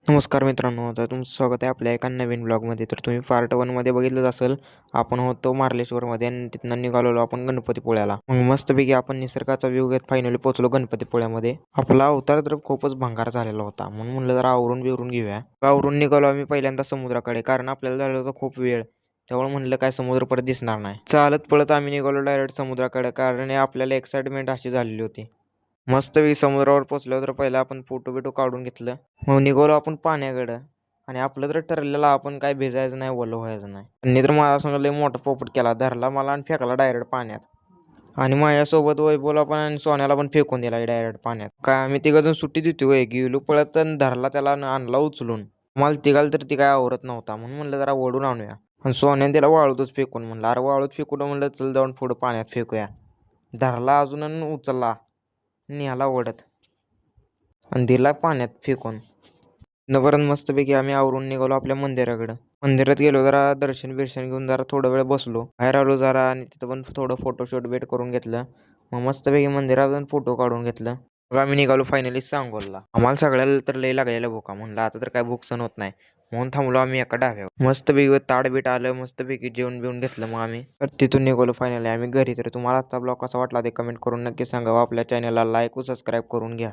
नमस्कार मित्रांनो, तर तुमचं स्वागत आहे आपल्या एका नवीन ब्लॉगमध्ये. तर तुम्ही पार्ट 1मध्ये बघितलंच असेल, आपण होतो मार्लेश्वरमध्ये आणि तिथनं निघालेलो आपण गणपतीपुळ्याला. मग मस्तपैकी आपण निसर्गाचा व्ह्यू घेत फायनली पोहोचलो गणपतीपुळ्यामध्ये. आपला अवतार तर खूपच भंगार झालेला होता, म्हणून म्हणलं जरा आवरून बिवरून घेऊया. आवरून निघालो आम्ही पहिल्यांदा समुद्राकडे, कारण आपल्याला झालं होतं खूप वेळ. त्यामुळे म्हणलं काय समुद्र परत दिसणार नाही. चालत पळत आम्ही निघालो डायरेक्ट समुद्राकडे, कारण आपल्याला एक्साइटमेंट अशी झालेली होती. मस्तपैकी समुद्रावर पोचल्यावर तर पहिला आपण फोटो बिटो काढून घेतलं. मग निघालो आपण पाण्याकडं आणि आपलं तर ठरलेलं आपण काय भिजायचं नाही, ओलं व्हायचं नाही. त्यांनी तर माझ्यासंग लय मोठा पोपट केला, धरला मला आणि फेकला डायरेक्ट पाण्यात. आणि माझ्यासोबत वैभवला पण आणि सोन्याला पण फेकून दिला डायरेक्ट पाण्यात. काय आम्ही तिघंजण सुट्टी देतो वय, गेलो पळत आणि धरला त्याला आणि आणला उचलून. मला तिघाला तर ती काय आवरत नव्हता, म्हणून म्हणलं जरा ओढून आणूया. आणि सोन्याने त्याला वाळूतच फेकून, म्हणलं अरे वाळूत फेकून, म्हणलं चल जाऊन पुढं पाण्यात फेकूया. धरला अजून आणि उचलला, निघाला ओढत आणि दिला पाण्यात फेकून. नवरन मस्तपैकी आम्ही आवरून निघालो आपल्या मंदिराकडं. मंदिरात गेलो, जरा दर्शन बिर्शन घेऊन जरा थोडा वेळ बसलो, बाहेर आलो जरा आणि तिथं पण थोडं फोटोशूट वेट करून घेतलं. मग मस्तपैकी मंदिरातून फोटो काढून घेतलं. मग आम्ही निघालो फायनली सांगोलला. आम्हाला सगळ्याला तर लय लागलेला भुका, म्हणलं आता तर काय भूक सण होत नाही, म्हणून थांबलो आम्ही एका ढाब्यावर. मस्तपैकी ताडबीट आलं, मस्तपैकी जेवण बिवून घेतलं. मग आम्ही तर तिथून निघालो फायनली आम्ही घरी. तर तुम्हाला आजचा ब्लॉग कसा वाटला ते कमेंट करून नक्की सांगा. आपल्या चॅनलला लाईक व सबस्क्राईब करून घ्या.